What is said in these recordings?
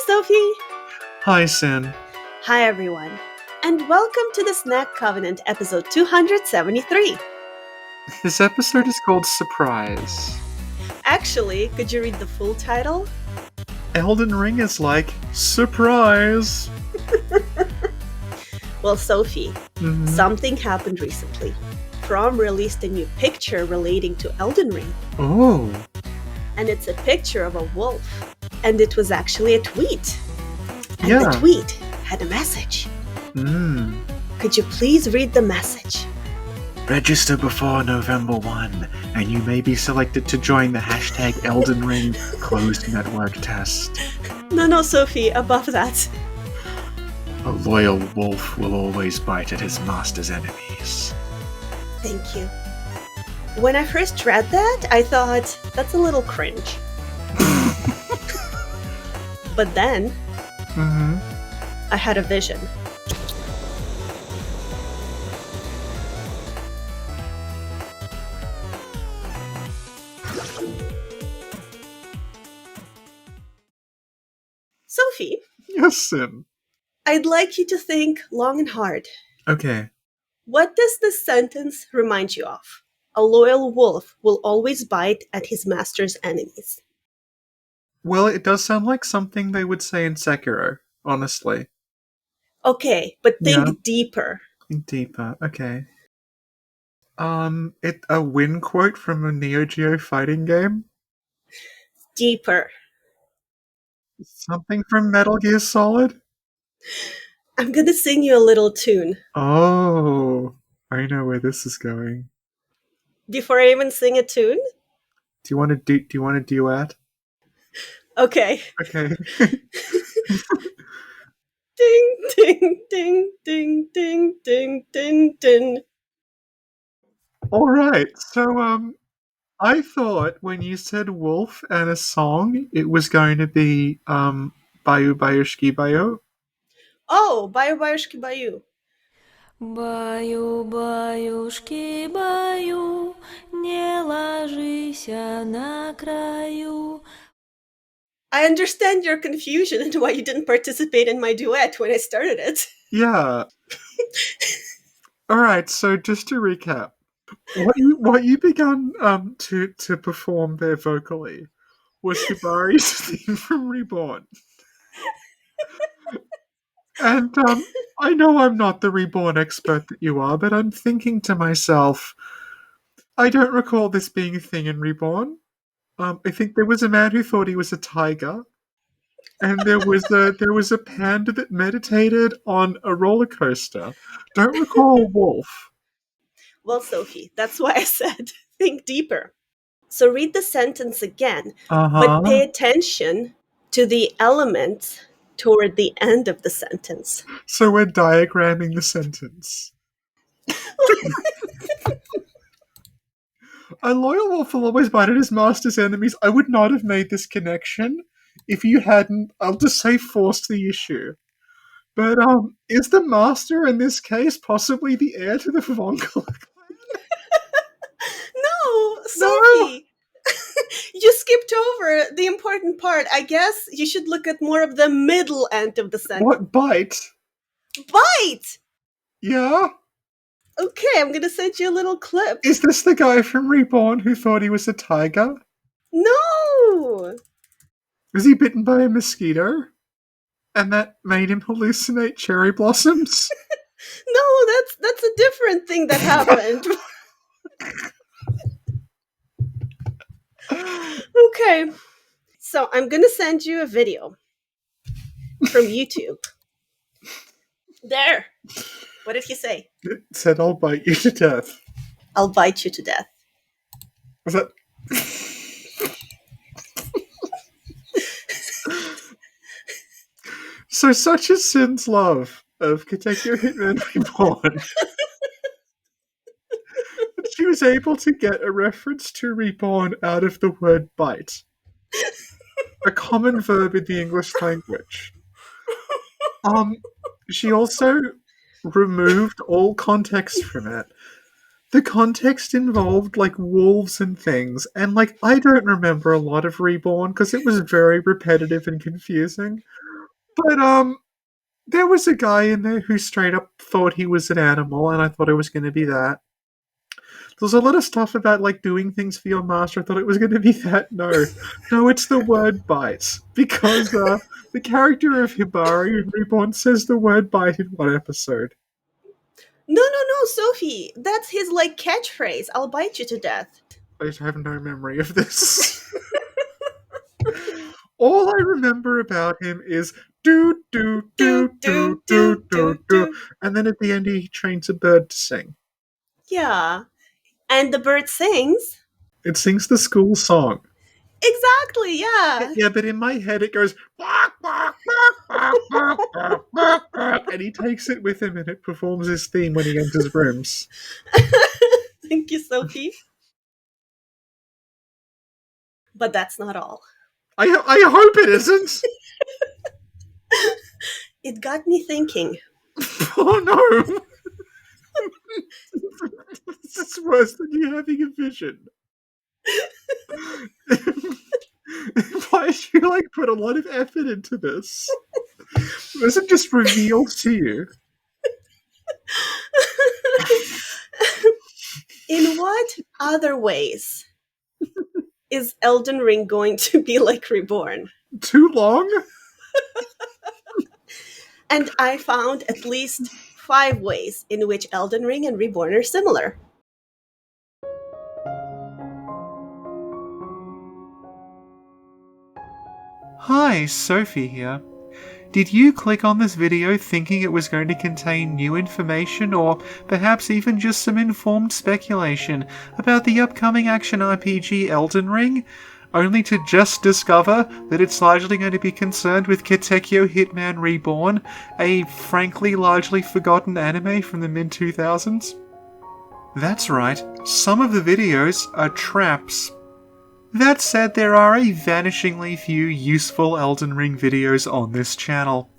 Sophie! Hi, Sin. Hi, everyone, and welcome to the Snack Covenant episode 273. This episode is called Surprise. Actually, could you read the full title? Elden Ring is like, surprise! Well, Sophie, something happened recently. From released a new picture relating to Elden Ring. Oh. And it's a picture of a wolf. And it was actually a tweet. And Yeah. the tweet had a message. Could you please read the message? Register before November 1, and you may be selected to join the hashtag Elden Ring closed network test. No, Sophie, above that. A loyal wolf will always bite at his master's enemies. Thank you. When I first read that, I thought, that's a little cringe. But then, I had a vision. Sophie, Yes, Sin. I'd like you to think long and hard. Okay. What does this sentence remind you of? A loyal wolf will always bite at his master's enemies. Well, it does sound like something they would say in Sekiro, honestly. Okay, but think deeper. Think deeper, okay. A win quote from a Neo Geo fighting game? Deeper. Something from Metal Gear Solid? I'm gonna sing you a little tune. Oh, I know where this is going. Before I even sing a tune? Do you want a duet? Okay. Okay. Ding, ding, ding, ding, ding, ding, ding, ding. All right. So, I thought when you said wolf and a song, it was going to be Bayu Bayushki Bayo. Oh, Bayu Bayushki Bayu. Баю, баюшки, баю, не ложися на краю. I understand your confusion and why you didn't participate in my duet when I started it. Yeah. All right. So just to recap, what you began to perform there vocally was Hibari's theme from Reborn. And I know I'm not the Reborn expert that you are, but I'm thinking to myself, I don't recall this being a thing in Reborn. I think there was a man who thought he was a tiger, and there was a panda that meditated on a roller coaster. Don't recall a wolf. Well, Sophie, that's why I said think deeper. So read the sentence again, but pay attention to the elements toward the end of the sentence. So we're diagramming the sentence. A loyal wolf will always bite at his master's enemies. I would not have made this connection if you hadn't, I'll just say, forced the issue. But is the master in this case possibly the heir to the Vongol? No, Sophie! You skipped over the important part. I guess you should look at more of the middle end of the sentence. What, bite? Bite! Yeah? Okay, I'm gonna send you a little clip. Is this the guy from Reborn who thought he was a tiger? No! Was he bitten by a mosquito? And that made him hallucinate cherry blossoms? No, that's a different thing that happened. Okay. So I'm gonna send you a video from YouTube. There. What did he say? It said, I'll bite you to death. I'll bite you to death. Was that... So such is Sin's love of Katekyo Hitman Reborn. She was able to get a reference to Reborn out of the word bite. A common verb in the English language. She also removed all context from it. The context involved, like, wolves and things, and, like, I don't remember a lot of Reborn because it was very repetitive and confusing. But there was a guy in there who straight up thought he was an animal, and I thought it was going to be that. There's a lot of stuff about like doing things for your master. I thought it was going to be that. No, it's the word bite because the character of Hibari in Reborn says the word bite in one episode. No, Sophie. That's his like catchphrase. I'll bite you to death. I have no memory of this. All I remember about him is do do do do do do do, and then at the end he trains a bird to sing. Yeah, and the bird sings. It sings the school song. Exactly, yeah. Yeah, but in my head it goes and he takes it with him and it performs his theme when he enters rooms. Thank you, Sophie. But that's not all. I hope it isn't. It got me thinking. Oh no. This is worse than you having a vision. Why did you like put a lot of effort into this? It wasn't just revealed to you. In what other ways is Elden Ring going to be like Reborn? Too long? And I found at least 5 ways in which Elden Ring and Reborn are similar. Hi, Sophie here. Did you click on this video thinking it was going to contain new information or perhaps even just some informed speculation about the upcoming action RPG Elden Ring? Only to just discover that it's largely going to be concerned with Katekyo Hitman Reborn, a frankly largely forgotten anime from the mid-2000s? That's right, some of the videos are traps. That said, there are a vanishingly few useful Elden Ring videos on this channel.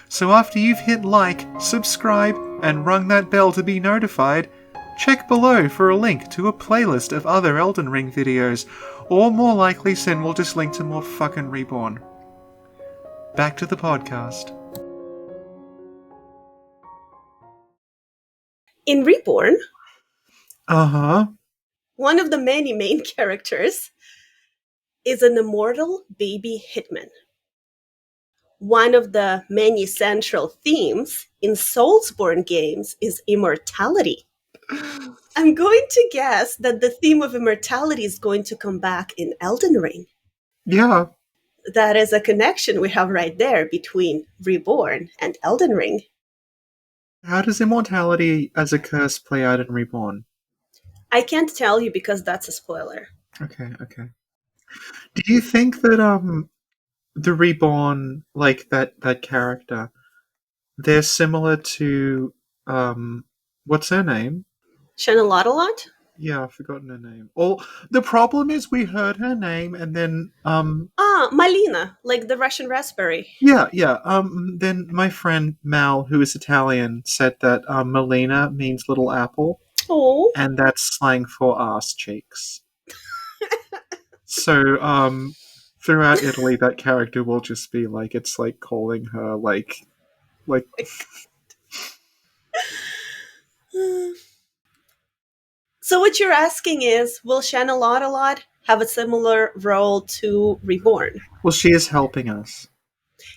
So after you've hit like, subscribe, and rung that bell to be notified, check below for a link to a playlist of other Elden Ring videos, or more likely Sin will just link to more fucking Reborn. Back to the podcast. In Reborn, Uh-huh. one of the many main characters is an immortal baby hitman. One of the many central themes in Soulsborne games is immortality. I'm going to guess that the theme of immortality is going to come back in Elden Ring. Yeah. That is a connection we have right there between Reborn and Elden Ring. How does immortality as a curse play out in Reborn? I can't tell you because that's a spoiler. Okay. Do you think that the Reborn, like that character, they're similar to what's her name? Shanalotalot? Yeah, I've forgotten her name. Well, the problem is we heard her name and then Malina, like the Russian raspberry. Yeah. Then my friend Mal, who is Italian, said that Melina means little apple. Oh. And that's slang for ass cheeks. So, throughout Italy, that character will just be like, it's like calling her like. So what you're asking is, will Shanalotalot have a similar role to Reborn? Well, she is helping us.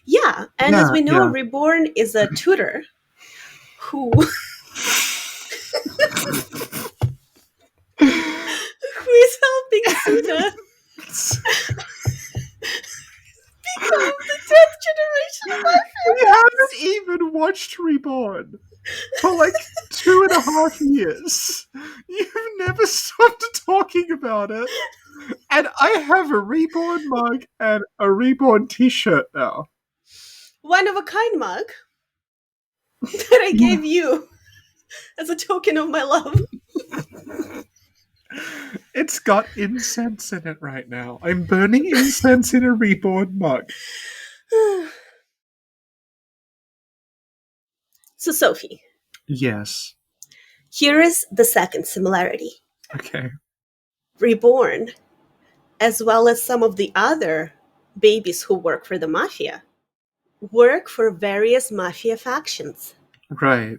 Yeah, and as we know, Reborn is a tutor who who is helping Suna become the 10th generation of Mafia. We haven't even watched Reborn for like 2.5 years. You've never stopped talking about it. And I have a Reborn mug and a Reborn t-shirt now. One of a kind mug that I gave you as a token of my love. It's got incense in it right now. I'm burning incense in a Reborn mug. So, Sophie. Yes. Here is the second similarity. Okay. Reborn, as well as some of the other babies who work for the Mafia, work for various mafia factions. Right.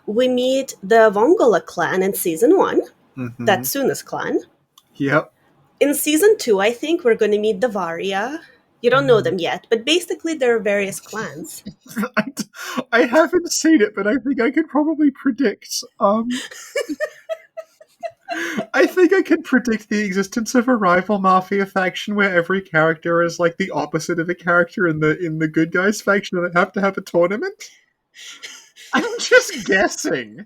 We meet the Vongola clan in season 1, Mm-hmm. Tatsuna's clan. Yep. In season 2, I think we're going to meet the Varia. You don't know them yet, but basically there are various clans. I haven't seen it, but I think I could probably predict. I think I can predict the existence of a rival mafia faction where every character is like the opposite of a character in the good guys faction, and they have to have a tournament. I'm just guessing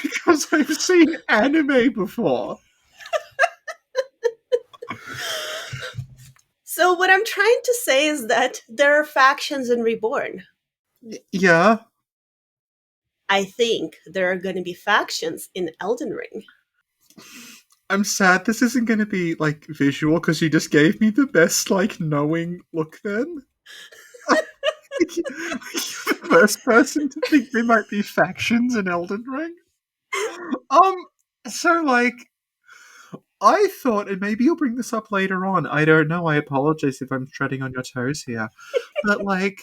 because I've seen anime before. So what I'm trying to say is that there are factions in Reborn. Yeah. I think there are going to be factions in Elden Ring. I'm sad this isn't going to be like visual because you just gave me the best like knowing look then. You're the first person to think there might be factions in Elden Ring. So like I thought, and maybe you'll bring this up later on. I don't know. I apologize if I'm treading on your toes here. But like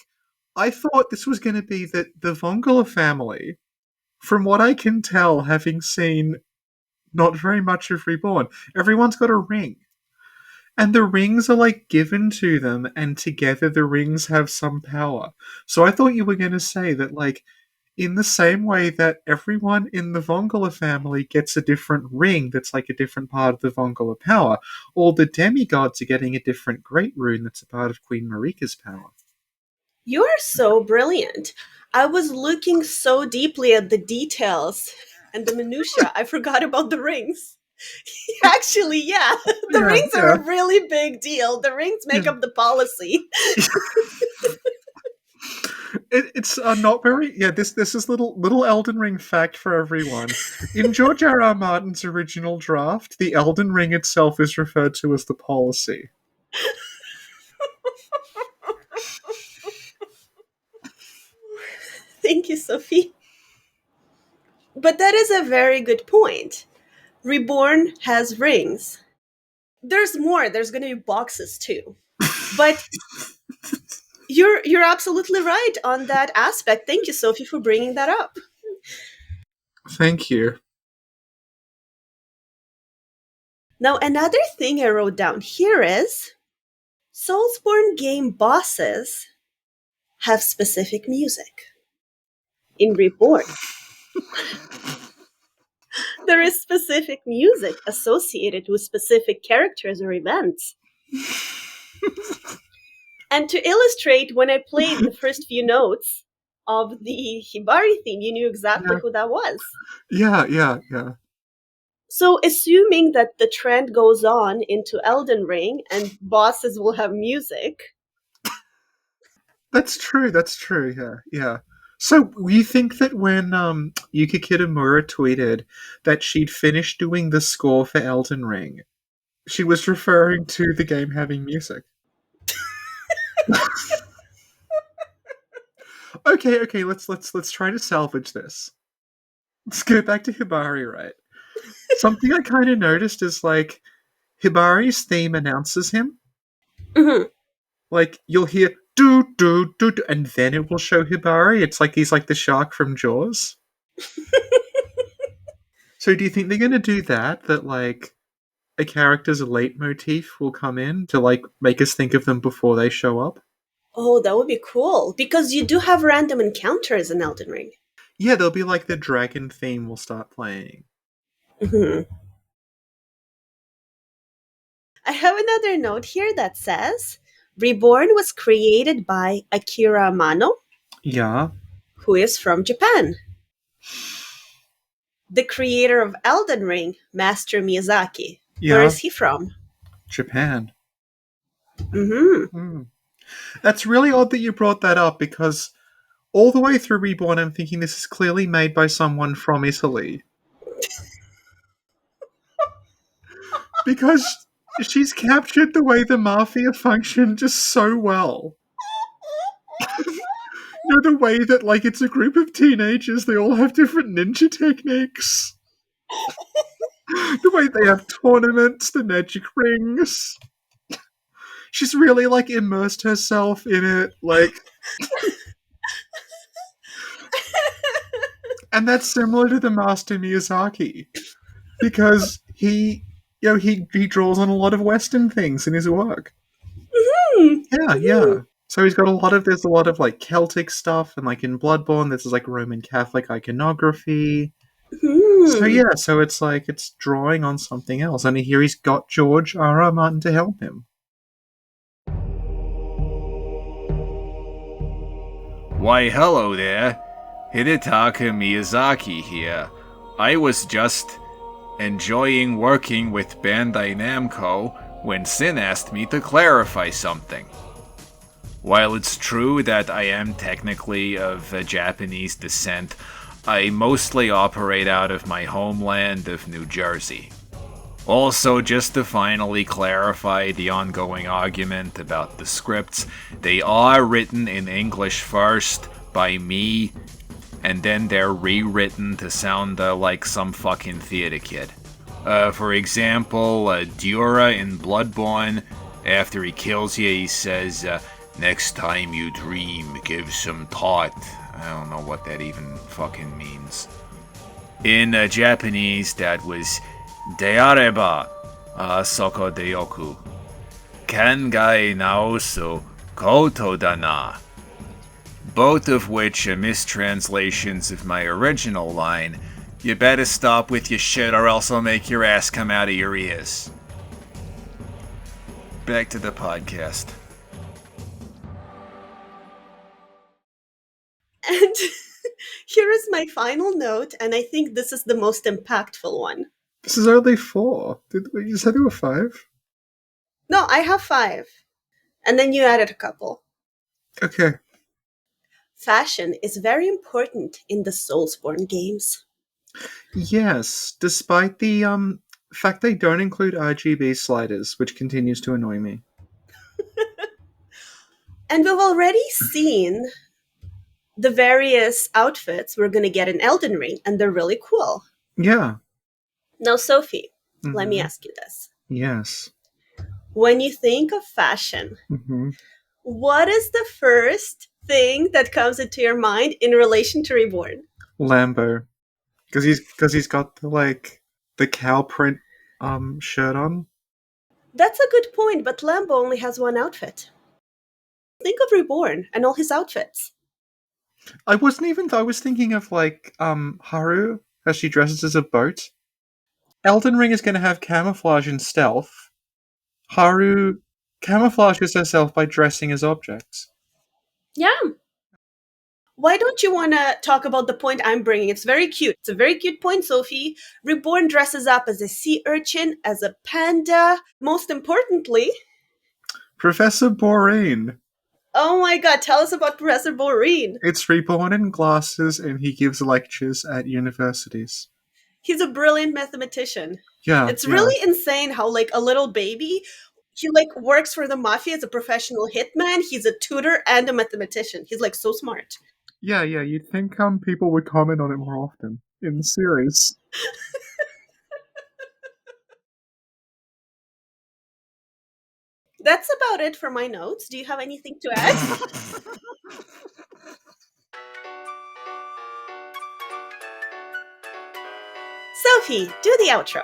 I thought this was going to be that the Vongola family, from what I can tell, having seen not very much of Reborn, everyone's got a ring. And the rings are like given to them, and together the rings have some power. So I thought you were going to say that, like, in the same way that everyone in the Vongola family gets a different ring that's like a different part of the Vongola power, all the demigods are getting a different great rune that's a part of Queen Marika's power. You are so brilliant. I was looking so deeply at the details and the minutiae, I forgot about the rings. Actually, yeah, the rings are a really big deal. The rings make up the policy. It's not very. Yeah, this is little Elden Ring fact for everyone. In George R.R. Martin's original draft, the Elden Ring itself is referred to as the policy. Thank you, Sophie. But that is a very good point. Reborn has rings. There's more. There's going to be boxes too. But you're absolutely right on that aspect. Thank you, Sophie, for bringing that up. Thank you. Now, another thing I wrote down here is Soulsborne game bosses have specific music. In Reborn, there is specific music associated with specific characters or events. And to illustrate, when I played the first few notes of the Hibari theme, you knew exactly who that was. Yeah. So, assuming that the trend goes on into Elden Ring and bosses will have music. That's true, yeah. So, you think that when Yuki Kitamura tweeted that she'd finished doing the score for Elden Ring, she was referring to the game having music? Okay, let's try to salvage this. Let's go back to Hibari, right? Something I kind of noticed is like Hibari's theme announces him. Mm-hmm. Like you'll hear do do do do, and then it will show Hibari. It's like he's like the shark from Jaws. So do you think they're going to do that? That like a character's leitmotif will come in to like make us think of them before they show up? Oh, that would be cool. Because you do have random encounters in Elden Ring. Yeah, there'll be like the dragon theme will start playing. Mm-hmm. I have another note here that says Reborn was created by Akira Amano. Yeah. Who is from Japan. The creator of Elden Ring, Master Miyazaki. Yeah. Where is he from? Japan. Mm-hmm. That's really odd that you brought that up because all the way through Reborn I'm thinking this is clearly made by someone from Italy. Because she's captured the way the mafia function just so well. You know, the way that, like, it's a group of teenagers, they all have different ninja techniques. The way they have tournaments, the magic rings. She's really, like, immersed herself in it, like... And that's similar to the Master Miyazaki. Because he draws on a lot of Western things in his work. Mm-hmm. Yeah. So he's got there's a lot of, like, Celtic stuff, and, like, in Bloodborne, there's, like, Roman Catholic iconography. So it's like, it's drawing on something else. And here he's got George R.R. Martin to help him. Why, hello there. Hidetaka Miyazaki here. I was just enjoying working with Bandai Namco when Sin asked me to clarify something. While it's true that I am technically of Japanese descent, I mostly operate out of my homeland of New Jersey. Also, just to finally clarify the ongoing argument about the scripts, they are written in English first by me, and then they're rewritten to sound like some fucking theater kid. For example, Dura in Bloodborne, after he kills you, he says, next time you dream, give some thought. I don't know what that even fucking means. In Japanese, that was Deareba Soko Deyoku. Kangai Naosu Koto Dana. Both of which are mistranslations of my original line, you better stop with your shit or else I'll make your ass come out of your ears. Back to the podcast. And here is my final note, and I think this is the most impactful one. This is only 4. You said there were 5? No, I have 5. And then you added a couple. Okay. Fashion is very important in the Soulsborne games. Yes, despite the fact they don't include RGB sliders, which continues to annoy me. And we've already seen the various outfits we're going to get in Elden Ring, and they're really cool. Yeah. Now, Sophie, let me ask you this. Yes. When you think of fashion, what is the first thing that comes into your mind in relation to Reborn? Lambo. Because he's got the cow print shirt on. That's a good point, but Lambo only has one outfit. Think of Reborn and all his outfits. I was thinking of Haru, how she dresses as a boat. Elden Ring is going to have camouflage and stealth. Haru camouflages herself by dressing as objects. Yeah. Why don't you want to talk about the point I'm bringing? It's very cute. It's a very cute point, Sophie. Reborn dresses up as a sea urchin, as a panda. Most importantly, Professor Boraine. Oh my god, tell us about Professor Boraine. It's Reborn in glasses, and he gives lectures at universities. He's a brilliant mathematician. Yeah. It's really insane how, a little baby, he, works for the mafia as a professional hitman. He's a tutor and a mathematician. He's, so smart. Yeah, you'd think people would comment on it more often in the series. That's about it for my notes. Do you have anything to add? Sophie, do the outro.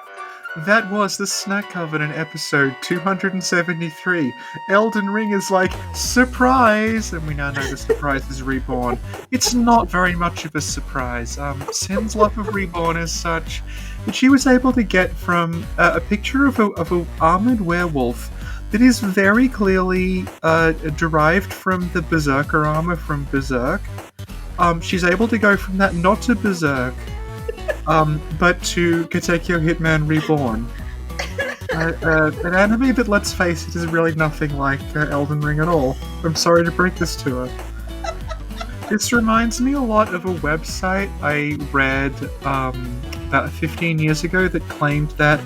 That was the Snack Covenant episode 273. Elden Ring is surprise! And we now know the surprise is Reborn. It's not very much of a surprise. Sin's love of Reborn as such, but she was able to get from a picture of a armored werewolf that is very clearly derived from the Berserker armor from Berserk. She's able to go from that not to Berserk, but to Katekyo Hitman Reborn. An anime that, let's face it, is really nothing like Elden Ring at all. I'm sorry to break this to her. This reminds me a lot of a website I read about 15 years ago that claimed that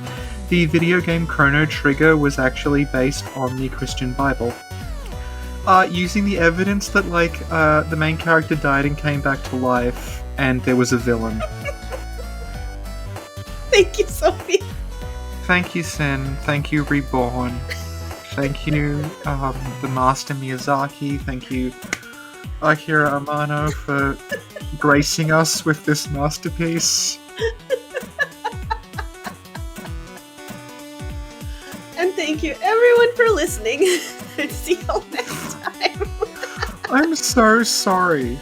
the video game Chrono Trigger was actually based on the Christian Bible. Using the evidence that, the main character died and came back to life, and there was a villain. Thank you, Sophie. Thank you, Sin. Thank you, Reborn. Thank you, the Master Miyazaki. Thank you, Akira Amano, for gracing us with this masterpiece. And thank you everyone for listening. See you all next time. I'm so sorry.